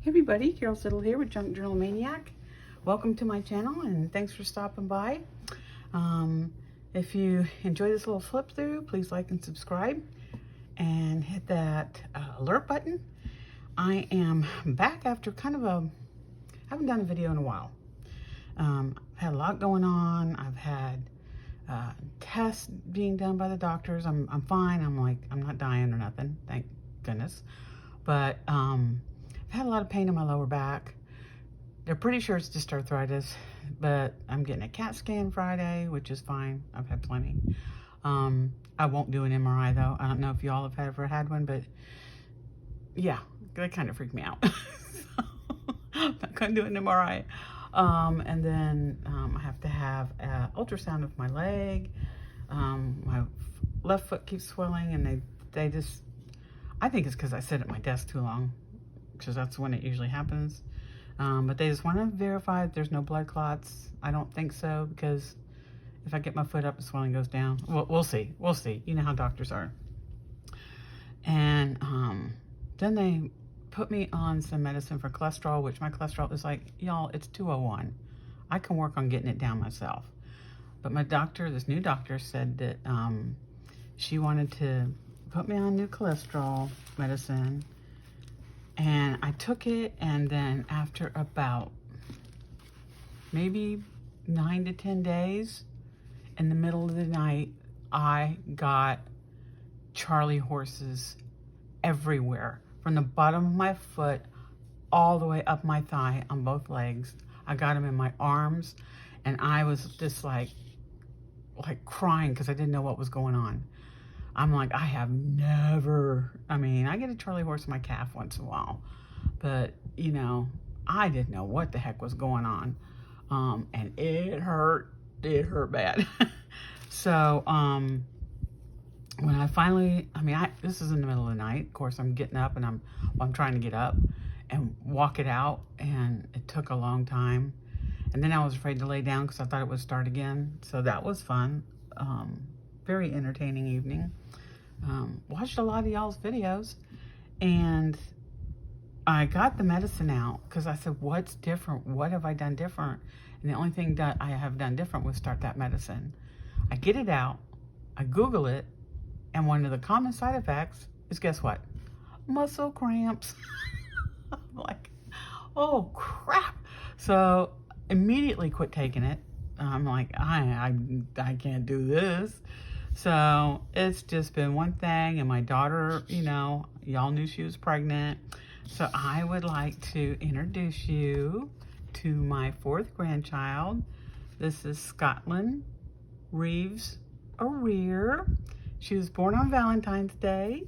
Hey everybody, Carol Siddle here with Junkjournalmaniac. Welcome to my channel and thanks for stopping by. If you enjoy this little flip through, please like and subscribe and hit that alert button. I am back after I haven't done a video in a while. I've had a lot going on. I've had tests being done by the doctors. I'm fine. I'm not dying or nothing, thank goodness. But I've had a lot of pain in my lower back. They're pretty sure it's just arthritis, but I'm getting a CAT scan Friday, which is fine. I've had plenty. I won't do an MRI though. I don't know if y'all have ever had one, but yeah, that kind of freaked me out. So, I'm not gonna do an MRI. And then I have to have an ultrasound of my leg. My left foot keeps swelling, and they just, I think it's because I sit at my desk too long, because that's when it usually happens. But they just want to verify that there's no blood clots. I don't think so, because if I get my foot up, the swelling goes down. Well, we'll see. We'll see. You know how doctors are. And then they put me on some medicine for cholesterol, which my cholesterol is like, y'all, it's 201. I can work on getting it down myself. But my doctor, this new doctor, said that she wanted to put me on new cholesterol medicine. And I took it, and then after about maybe 9 to 10 days, in the middle of the night, I got Charlie horses everywhere, from the bottom of my foot all the way up my thigh on both legs. I got them in my arms, and I was just like crying because I didn't know what was going on. I'm like, I have never, I get a Charlie horse in my calf once in a while, but you know, I didn't know what the heck was going on. And it hurt bad. So, when I finally, this is in the middle of the night. Of course, I'm getting up and I'm trying to get up and walk it out, and it took a long time. And then I was afraid to lay down because I thought it would start again. So that was fun. Very entertaining evening. Watched a lot of y'all's videos, and I got the medicine out because I said, what's different? What have I done different? And the only thing that I have done different was start that medicine. I get it out, I Google it, and one of the common side effects is, guess what? Muscle cramps. I'm like, oh crap. So immediately quit taking it. I'm like, I can't do this. So it's just been one thing, and my daughter, y'all knew she was pregnant. So I would like to introduce you to my 4th grandchild. This is Scotland Reeves O'Rear. She was born on Valentine's Day,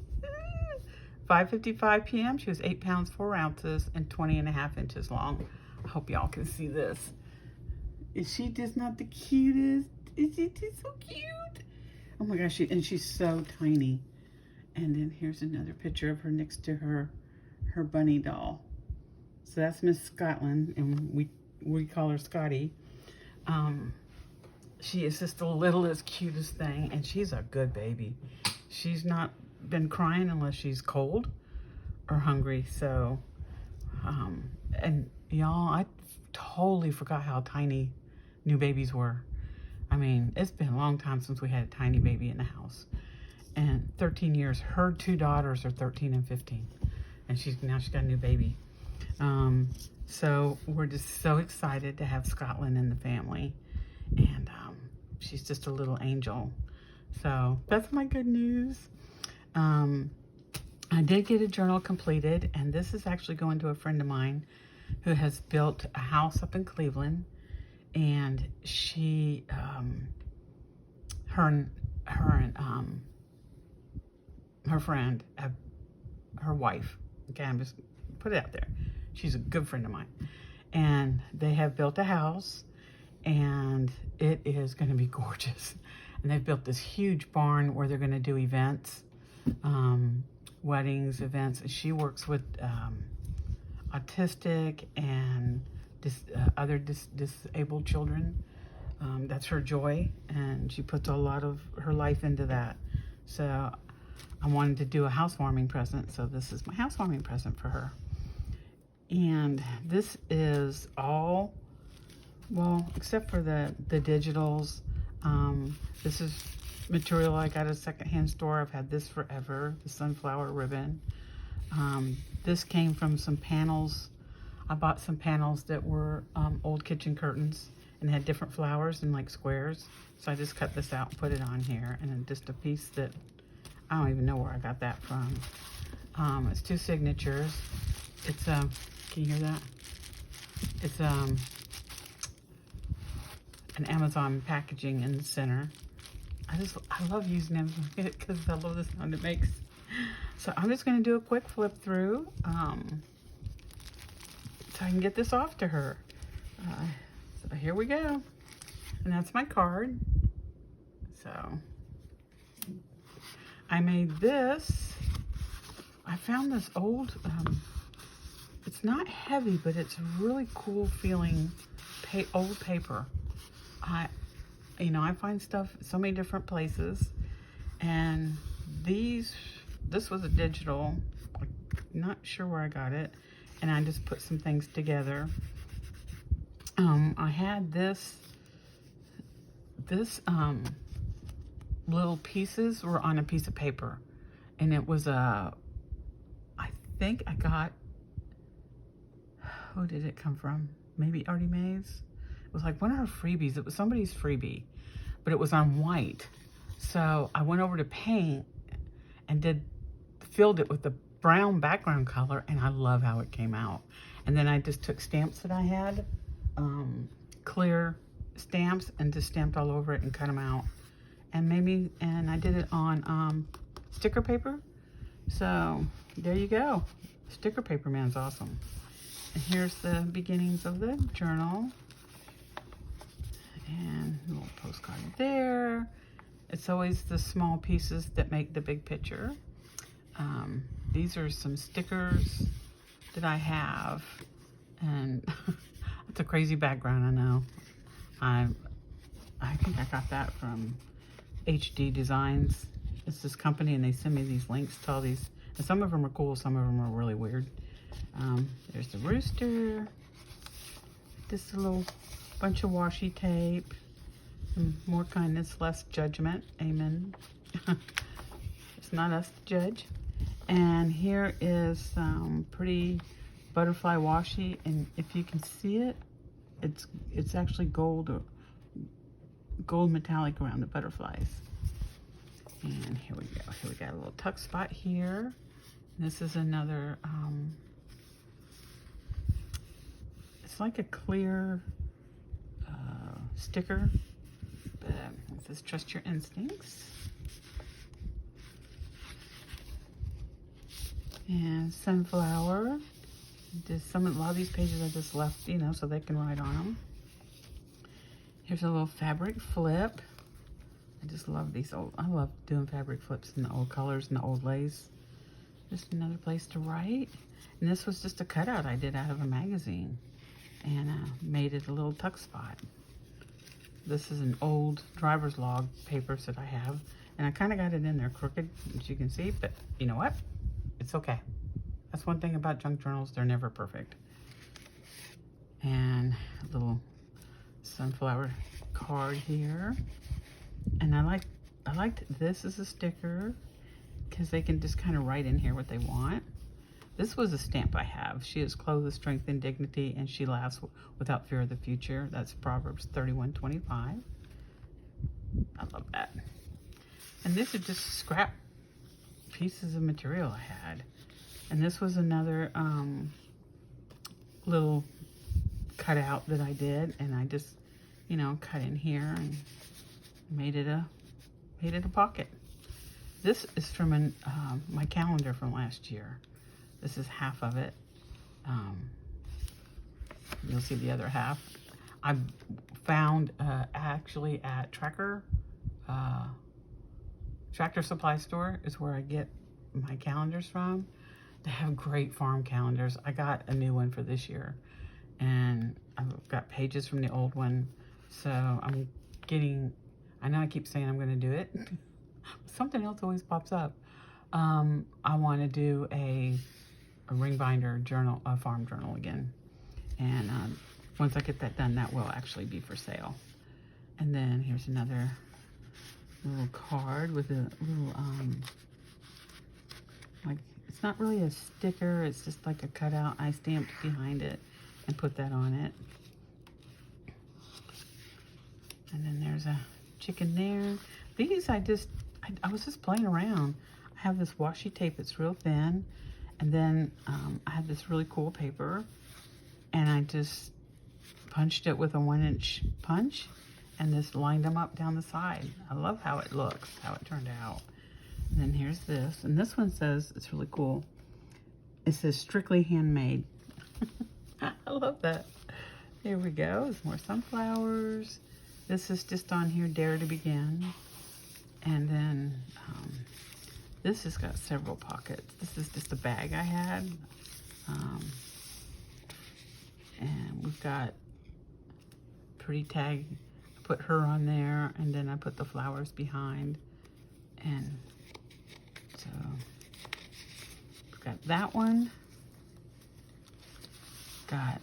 5:55 p.m. She was 8 pounds 4 ounces and 20.5 inches long. I hope y'all can see this. Is she just not the cutest? Is she just so cute? Oh my gosh, and she's so tiny. And then here's another picture of her next to her bunny doll. So that's Miss Scotland, and we call her Scotty. She is just the littlest, cutest thing, and she's a good baby. She's not been crying unless she's cold or hungry. So, and y'all, I totally forgot how tiny new babies were. It's been a long time since we had a tiny baby in the house. And 13 years, her 2 daughters are 13 and 15. And she's got a new baby. So we're just so excited to have Scotland in the family. And she's just a little angel. So that's my good news. I did get a journal completed, and this is actually going to a friend of mine who has built a house up in Cleveland. And she, her friend, her wife, okay, I'm just put it out there. She's a good friend of mine. And they have built a house, and it is going to be gorgeous. And they've built this huge barn where they're going to do events, weddings, events. She works with autistic and other disabled children. That's her joy, and she puts a lot of her life into that. So I wanted to do a housewarming present, so this is my housewarming present for her. And this is all, well, except for the digitals. This is material I got at a secondhand store. I've had this forever, the sunflower ribbon. This came from some panels. I bought some panels that were old kitchen curtains and had different flowers and like squares. So I just cut this out and put it on here. And then just a piece that, I don't even know where I got that from. It's 2 signatures. It's, can you hear that? It's an Amazon packaging in the center. I love using Amazon because I love the sound it makes. So I'm just going to do a quick flip through so I can get this off to her. So here we go. And that's my card. So I made this. I found this old, it's not heavy, but it's really cool feeling old paper. I find stuff so many different places, and this was a digital, not sure where I got it, and I just put some things together. I had this little pieces were on a piece of paper, and it was I think I got, who did it come from? Maybe Artie Mae's? It was like one of her freebies. It was somebody's freebie, but it was on white. So I went over to paint and filled it with the brown background color, and I love how it came out. And then I just took stamps that I had, clear stamps, and just stamped all over it and cut them out. And I did it on sticker paper. So there you go. Sticker paper man's awesome. And here's the beginnings of the journal. And a little postcard there. It's always the small pieces that make the big picture. These are some stickers that I have. And it's a crazy background, I know. I think I got that from HD Designs. It's this company, and they send me these links to all these. And some of them are cool, some of them are really weird. There's the rooster. Just a little bunch of washi tape. More kindness, less judgment. Amen. It's not us to judge. And here is some pretty butterfly washi, and if you can see it, it's actually gold metallic around the butterflies. And here we go. Here we got a little tuck spot here. This is another, it's like a clear sticker, but it says trust your instincts. And sunflower. A lot of these pages I just left, so they can write on them. Here's a little fabric flip. I just love these I love doing fabric flips in the old colors and the old lace. Just another place to write. And this was just a cutout I did out of a magazine. And made it a little tuck spot. This is an old driver's log papers that I have. And I kind of got it in there crooked, as you can see. But you know what? It's okay. That's one thing about junk journals. They're never perfect. And a little sunflower card here. And I liked this as a sticker because they can just kind of write in here what they want. This was a stamp I have. She is clothed with strength and dignity, and she laughs without fear of the future. That's Proverbs 31:25. I love that. And this is just scrap pieces of material I had. And this was another little cutout that I did, and I just, cut in here and made it a pocket. This is from my calendar from last year. This is half of it. You'll see the other half. I found actually at Tractor Supply Store is where I get my calendars from. They have great farm calendars. I got a new one for this year, and I've got pages from the old one. So I'm getting, I know I keep saying I'm going to do it. Something else always pops up. I want to do a a ring binder journal, a farm journal again. And once I get that done, that will actually be for sale. And then here's another little card with a little, like, it's not really a sticker, it's just like a cutout. I stamped behind it and put that on it. And then there's a chicken there. These I was just playing around. I have this washi tape, it's real thin. And then I have this really cool paper. And I just punched it with a 1-inch punch and just lined them up down the side. I love how it looks, how it turned out. And then here's this. And this one says, it's really cool. It says strictly handmade. I love that. Here we go. There's more sunflowers. This is just on here, Dare to Begin. And then this has got several pockets. This is just a bag I had. And we've got pretty tag. I put her on there, and then I put the flowers behind. And so we've got that one. Got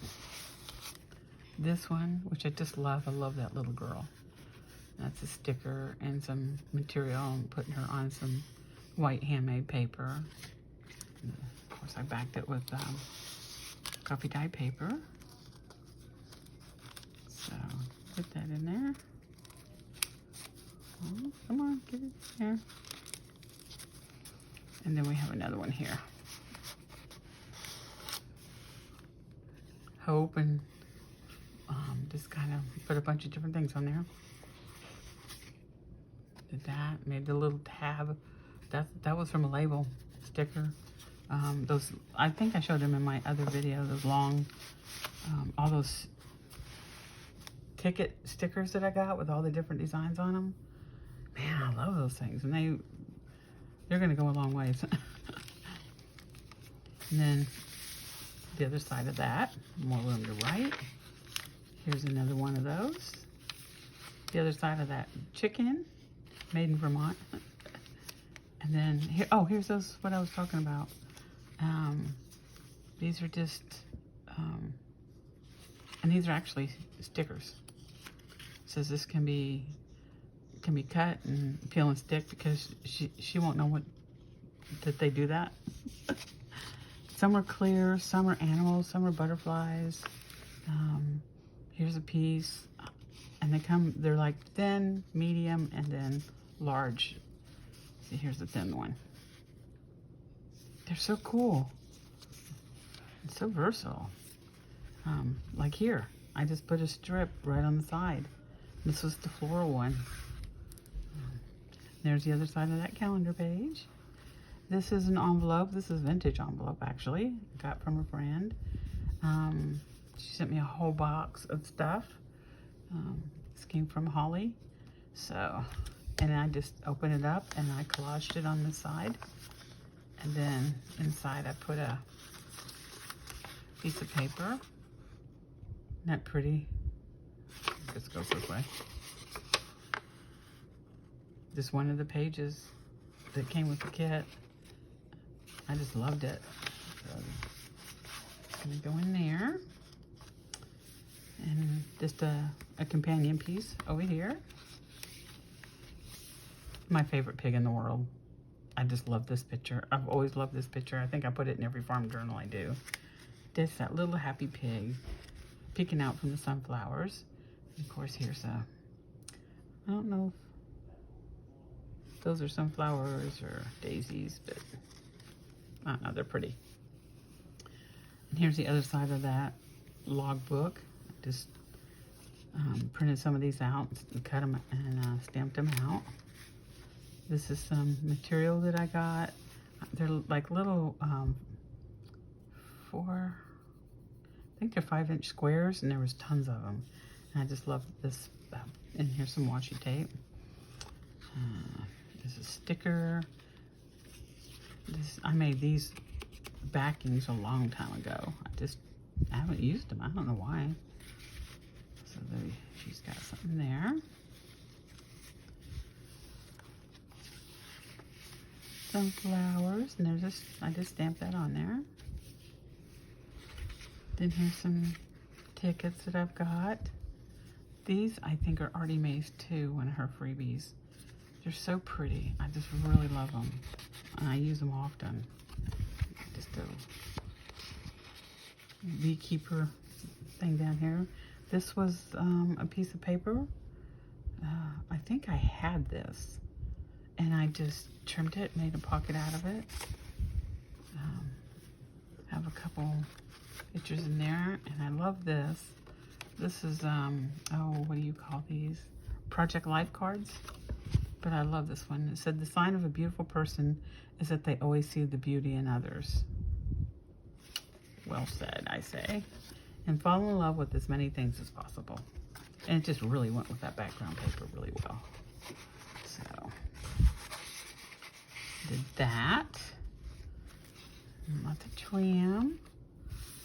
this one, which I just love. I love that little girl. That's a sticker and some material. I'm putting her on some white handmade paper. And of course, I backed it with coffee dye paper. So put that in there. Oh, come on, get it there. And then we have another one here. Hope, and just kind of put a bunch of different things on there. Did that, made the little tab. That was from a label sticker. Those, I think I showed them in my other video, those long, all those ticket stickers that I got with all the different designs on them. Man, I love those things, and they're gonna go a long ways. And then the other side of that, more room to write. Here's another one of those. The other side of that, chicken, made in Vermont. And then here, oh, here's those, what I was talking about. These are just, and these are actually stickers. It says this can be cut and peel and stick, because she won't know that they do that. Some are clear, some are animals, some are butterflies. Here's a piece, and they're like thin, medium, and then large. See, here's the thin one. They're so cool. It's so versatile. Like here, I just put a strip right on the side. This was the floral one. There's the other side of that calendar page. This is an envelope. This is a vintage envelope, actually. I got from a friend. She sent me a whole box of stuff. This came from Holly. So, and I just opened it up and I collaged it on this side. And then inside I put a piece of paper. Isn't that pretty? This goes this way. Just one of the pages that came with the kit. I just loved it. So it's gonna go in there. And just a companion piece over here. My favorite pig in the world. I just love this picture. I've always loved this picture. I think I put it in every farm journal I do. Just that little happy pig peeking out from the sunflowers. And of course, here's I don't know if those are sunflowers or daisies, but I don't know, they're pretty. And here's the other side of that log book. Just printed some of these out and cut them and stamped them out. This is some material that I got. They're like little I think they're 5-inch squares, and there was tons of them. And I just love this. And here's some washi tape. There's a sticker. I made these backings a long time ago. I haven't used them. I don't know why. So she's got something there. Some flowers, and I just stamped that on there. Then here's some tickets that I've got. These I think are Artie Mae's too, one of her freebies. They're so pretty. I just really love them. And I use them often. Just a beekeeper thing down here. This was a piece of paper. I think I had this. And I just trimmed it, made a pocket out of it. Have a couple pictures in there. And I love this. This is, oh, what do you call these? Project Life cards. But I love this one. It said, the sign of a beautiful person is that they always see the beauty in others. Well said, I say. And fall in love with as many things as possible. And it just really went with that background paper really well. So, did that. Lots of trim.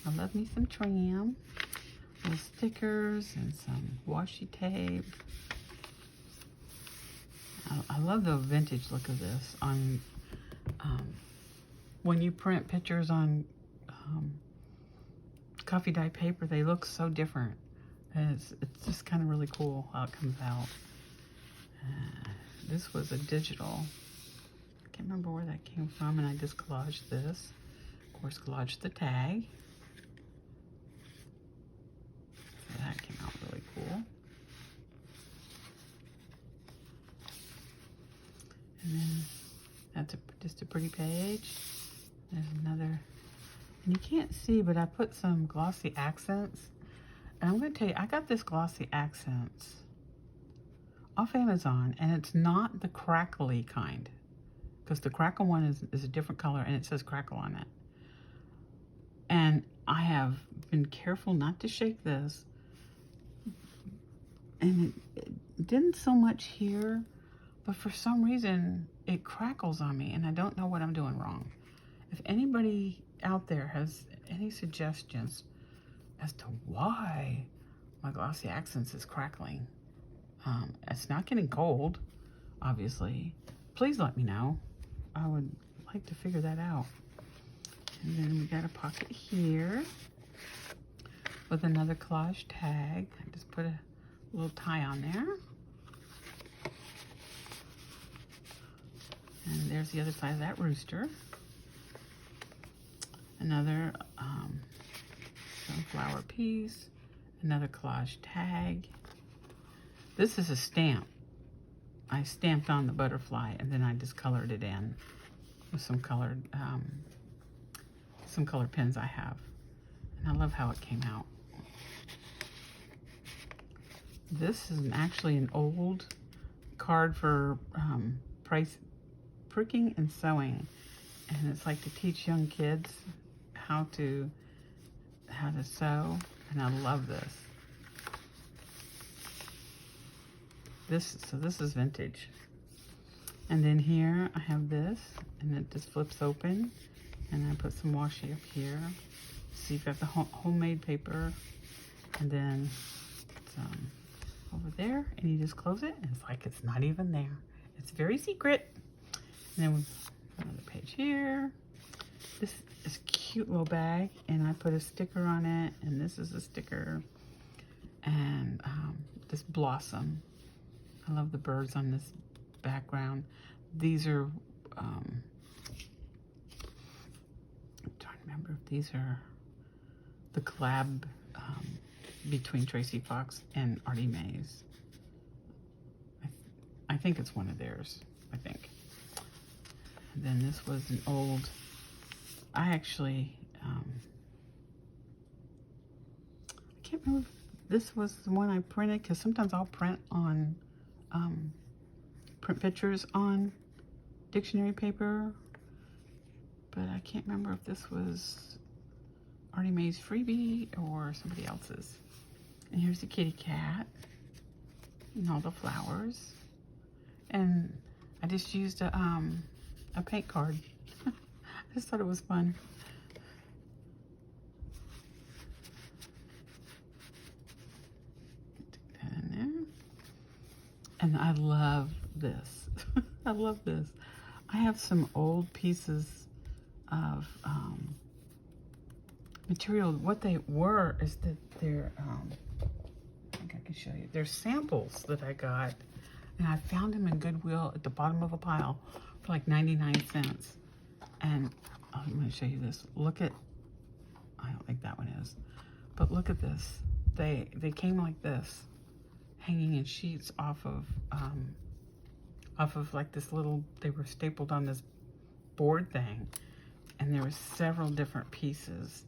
I love me some trim. Little stickers and some washi tape. I love the vintage look of this. On when you print pictures on coffee dye paper, they look so different. And it's just kind of really cool how it comes out. This was a digital. I can't remember where that came from, and I just collaged this. Of course, collaged the tag. So that came out really cool. And then that's just a pretty page. There's another, and you can't see, but I put some glossy accents. And I'm going to tell you, I got this glossy accents off Amazon, and it's not the crackly kind, because the crackle one is a different color, and it says crackle on it. And I have been careful not to shake this, and it didn't so much here, but for some reason it crackles on me, and I don't know what I'm doing wrong. If anybody out there has any suggestions as to why my glossy accents is crackling, it's not getting cold, obviously. Please let me know. I would like to figure that out. And then we got a pocket here with another collage tag. I just put a little tie on there. And there's the other side of that rooster. Another sunflower piece. Another collage tag. This is a stamp. I stamped on the butterfly, and then I just colored it in with some colored pens I have. And I love how it came out. This is actually an old card for pricking and sewing, and it's like to teach young kids how to sew, and I love this. So this is vintage. And then here I have this, and it just flips open, and I put some washi up here. So you've got the homemade paper, and then some over there, and you just close it, and it's like it's not even there. It's very secret. And then another page here. This is a cute little bag, and I put a sticker on it, and this is a sticker, and this blossom. I love the birds on this background. These are, I'm trying to remember if these are the collab between Tracy Fox and Artie Mae's. I think it's one of theirs, I think. And then this was an old, I actually, I can't remember if this was the one I printed, because sometimes I'll print on, print pictures on dictionary paper, but I can't remember if this was Artie Mae's freebie or somebody else's. And here's the kitty cat and all the flowers. And I just used a paint card. I just thought it was fun. Stick that in there. And I love this. I love this. I have some old pieces of material. What they were is that they're, I think I can show you. They're samples that I got, and I found them in Goodwill at the bottom of a pile for like 99 cents. And I'm going to show you this. Look at, I don't think that one is, but look at this. They came like this, hanging in sheets off of like this little, they were stapled on this board thing, and there were several different pieces.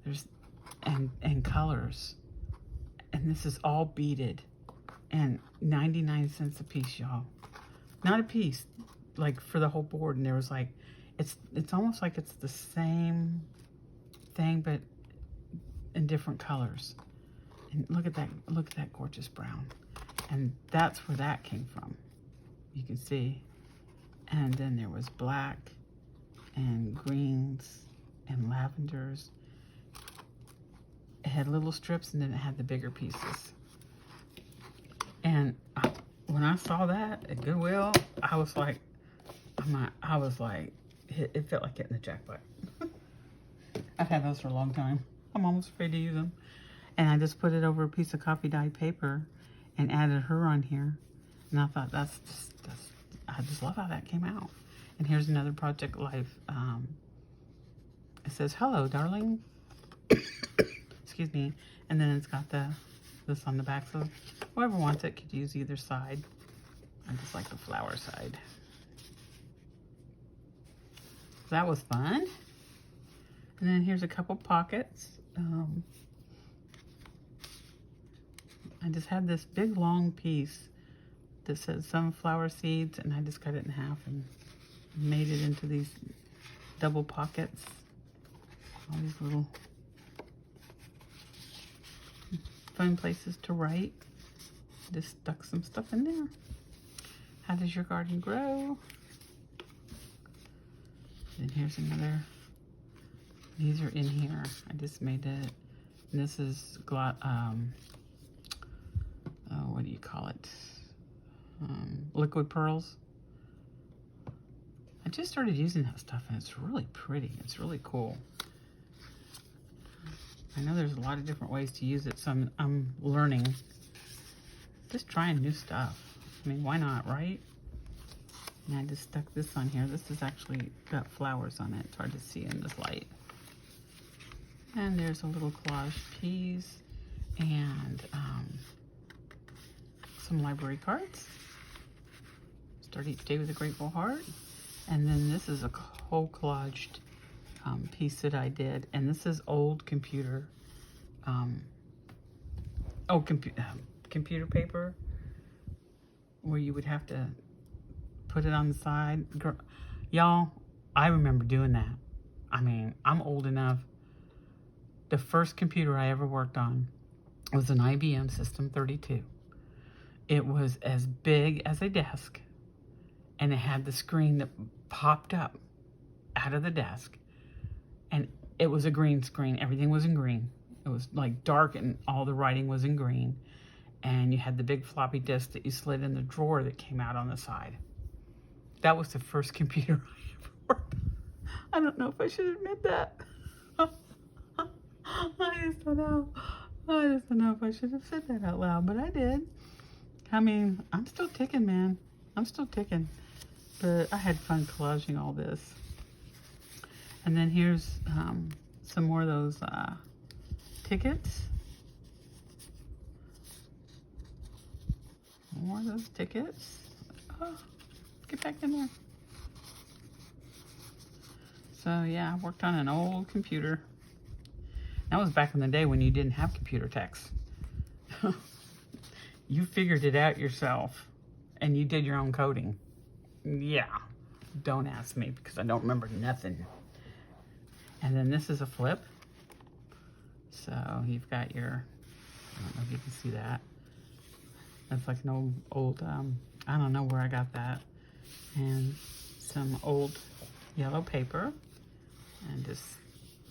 There's, and colors, and this is all beaded, and 99 cents a piece, y'all. Not a piece, like for the whole board. And there was like, it's almost like it's the same thing, but in different colors. And look at that gorgeous brown. And that's where that came from. You can see. And then there was black and greens and lavenders. It had little strips, and then it had the bigger pieces. And when I saw that at Goodwill, I was like, it felt like hitting the jackpot. I've had those for a long time. I'm almost afraid to use them. And I just put it over a piece of coffee dyed paper and added her on here. And I thought I just love how that came out. And here's another Project Life. It says, "Hello, darling." Excuse me. And then it's got this on the back, so whoever wants it could use either side. I just like the flower side. That was fun. And then here's a couple pockets. I just had this big long piece that says sunflower seeds, and I just cut it in half and made it into these double pockets. All these little fun places to write. Just stuck some stuff in there. How does your garden grow? And here's another. These are in here. I just made it. And this is what do you call it? Liquid pearls. I just started using that stuff, and it's really pretty. It's really cool. I know there's a lot of different ways to use it, so I'm learning. Just trying new stuff. I mean, why not, right? And I just stuck this on here. This has actually got flowers on it. It's hard to see in this light. And there's a little collage piece and some library cards. Start each day with a grateful heart. And then this is a whole collaged piece that I did. And this is old computer, computer paper, where you would have to put it on the side. Y'all, I remember doing that. I mean, I'm old enough. The first computer I ever worked on was an IBM System 32. It was as big as a desk, and it had the screen that popped up out of the desk, and it was a green screen. Everything was in green. It was like dark, and all the writing was in green, and you had the big floppy disk that you slid in the drawer that came out on the side. That was the first computer I ever worked on. I don't know if I should admit that. I just don't know. I just don't know if I should have said that out loud, but I did. I mean, I'm still ticking, man. I'm still ticking. But I had fun collaging all this. And then here's some more of those tickets. More of those tickets. Oh, get back in there. So yeah, I worked on an old computer. That was back in the day when you didn't have computer techs. You figured it out yourself, and you did your own coding. Yeah, don't ask me because I don't remember nothing. And then this is a flip. So you've got your, I don't know if you can see that. That's like an old I don't know where I got that. And some old yellow paper, and just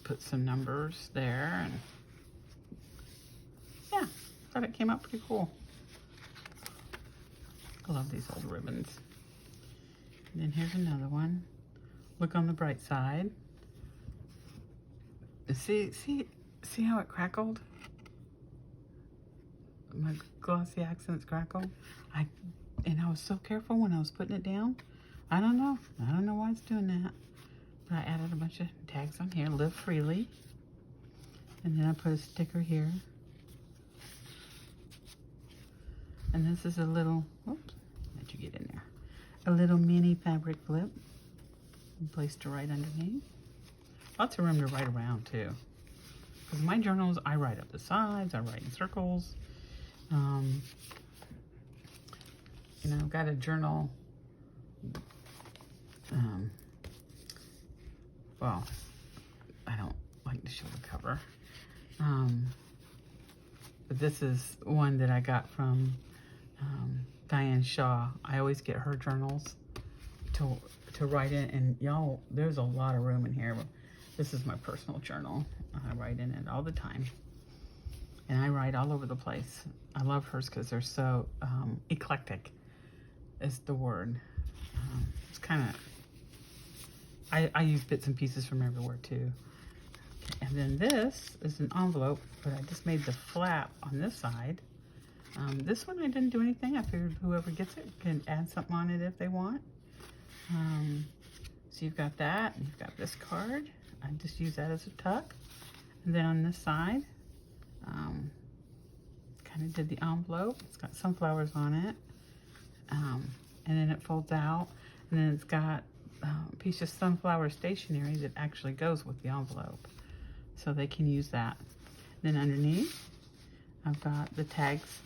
put some numbers there, and yeah, thought it came out pretty cool. I love these old ribbons. And then here's another one. Look on the bright side. See how it crackled? My glossy accents crackled. And I was so careful when I was putting it down. I don't know why it's doing that. But I added a bunch of tags on here. Live freely. And then I put a sticker here. And this is a little, oops, let you get in there. A little mini fabric flip. Place to write underneath. Lots of room to write around too. Because my journals, I write up the sides, I write in circles. You know, I've got a journal. Well, I don't like to show the cover. But this is one that I got from Diane Shaw. I always get her journals to write in, and y'all, there's a lot of room in here. This is my personal journal. I write in it all the time, and I write all over the place. I love hers because they're so eclectic is the word. It's kind of, I use bits and pieces from everywhere too. And then this is an envelope, but I just made the flap on this side. This one I didn't do anything. I figured whoever gets it can add something on it if they want. So you've got that, and you've got this card. I just use that as a tuck. And then on this side, kind of did the envelope. It's got sunflowers on it. And then it folds out. And then it's got a piece of sunflower stationery that actually goes with the envelope. So they can use that. Then underneath, I've got the tags.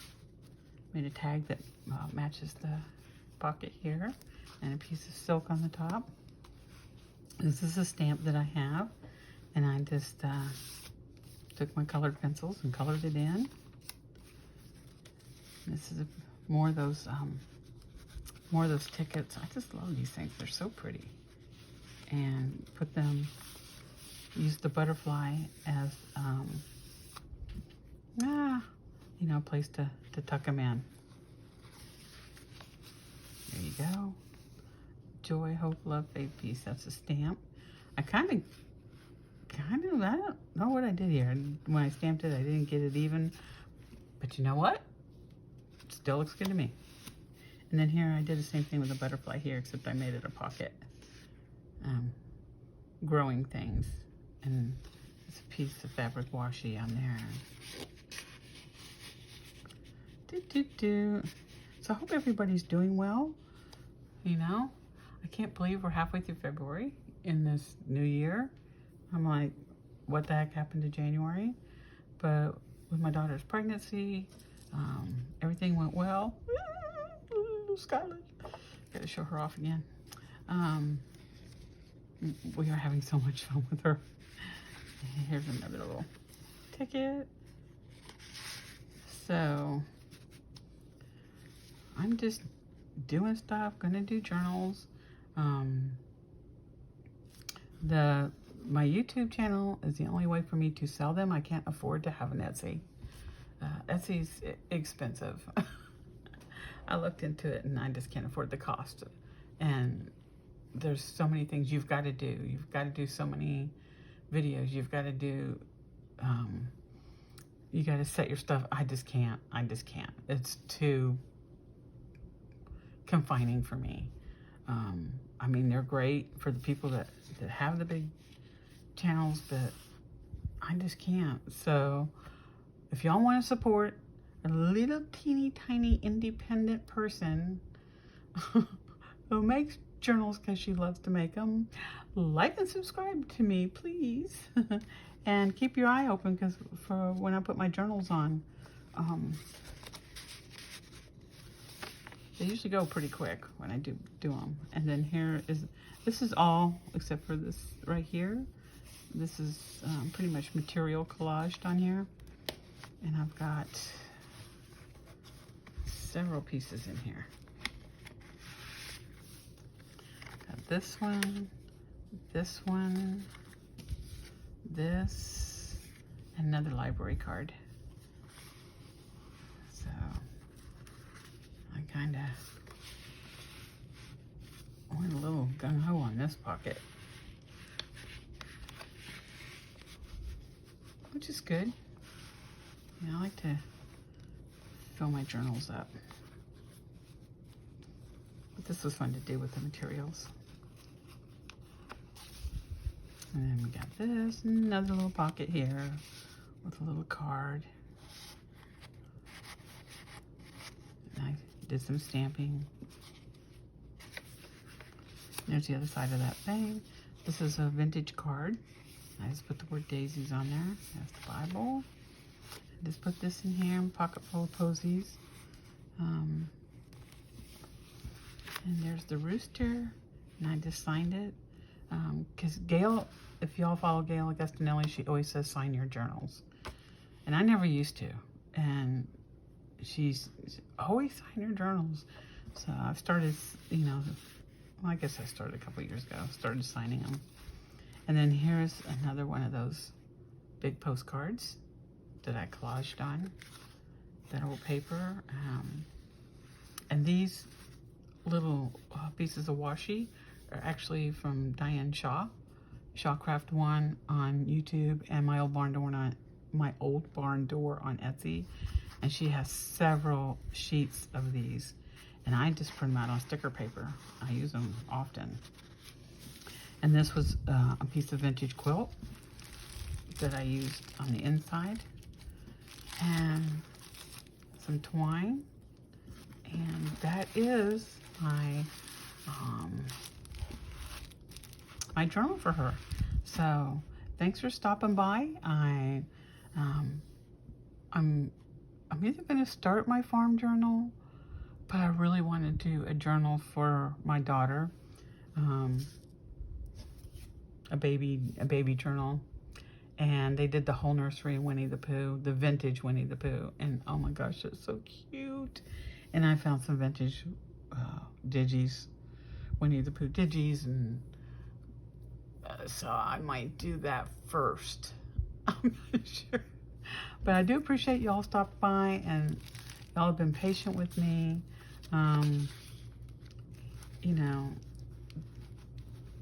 Made a tag that matches the pocket here. And a piece of silk on the top. This is a stamp that I have. And I just took my colored pencils and colored it in. This is more of those tickets. I just love these things. They're so pretty. And put them, use the butterfly as, you know, a place to tuck them in. There you go. Joy, hope, love, faith, peace. That's a stamp. I kind of, I don't know what I did here. When I stamped it, I didn't get it even. But you know what? It still looks good to me. And then here I did the same thing with the butterfly here, except I made it a pocket. Growing things. And it's a piece of fabric washi on there. So I hope everybody's doing well. You know, I can't believe we're halfway through February in this new year. I'm like, what the heck happened to January? But with my daughter's pregnancy, everything went well. Scarlett, gotta show her off again. We are having so much fun with her. Here's another little ticket. So I'm just doing stuff, gonna do journals. My YouTube channel is the only way for me to sell them. I can't afford to have an Etsy. Etsy's expensive. I looked into it and I just can't afford the cost. And there's so many things you've got to do. You've got to do so many videos. You've got to do, you got to set your stuff. I just can't. It's too confining for me. I mean, they're great for the people that have the big channels, but I just can't. So if y'all want to support a little teeny tiny independent person who makes journals because she loves to make them, like and subscribe to me, please. And keep your eye open because for when I put my journals on, they usually go pretty quick when I do them. And then this is all except for this right here. This is pretty much material collaged on here. And I've got several pieces in here. Got this one, this, and another library card. So I kind of went a little gung-ho on this pocket. which is good. I like to fill my journals up. But this was fun to do with the materials. And then we got this, another little pocket here with a little card. And I did some stamping. There's the other side of that thing. This is a vintage card. I just put the word daisies on there. That's the Bible. I just put this in here, pocket full of posies. And there's the rooster, and I just signed it. Because Gail, if y'all follow Gail Augustinelli, she always says sign your journals. And I never used to. And she's always sign your journals. So I've started, well, I guess I started a couple years ago, started signing them. And then here's another one of those big postcards that I collaged on that old paper. And these little pieces of washi are actually from Diane Shaw, Shawcraft One on YouTube, and my old barn door on Etsy. And she has several sheets of these, and I just print them out on sticker paper. I use them often. And this was a piece of vintage quilt that I used on the inside, and some twine, and that is my my journal for her. So thanks for stopping by. I'm either going to start my farm journal, but I really want to do a journal for my daughter, a baby journal. And they did the whole nursery Winnie the Pooh, the vintage Winnie the Pooh, and oh my gosh, it's so cute. And I found some vintage digis, Winnie the Pooh digis, and so I might do that first. I'm not sure. But I do appreciate y'all stopped by, and y'all have been patient with me.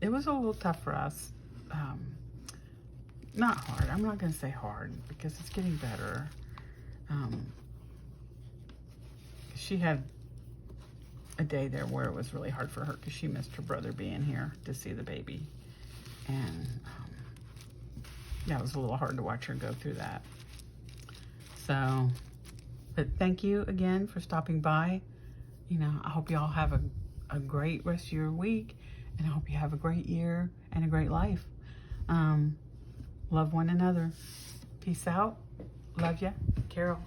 It was a little tough for us. Not hard. I'm not going to say hard because it's getting better. She had a day there where it was really hard for her because she missed her brother being here to see the baby. And yeah, it was a little hard to watch her go through that. So, but thank you again for stopping by. I hope y'all have a great rest of your week, and I hope you have a great year and a great life. Love one another. Peace out. Love ya. Carol.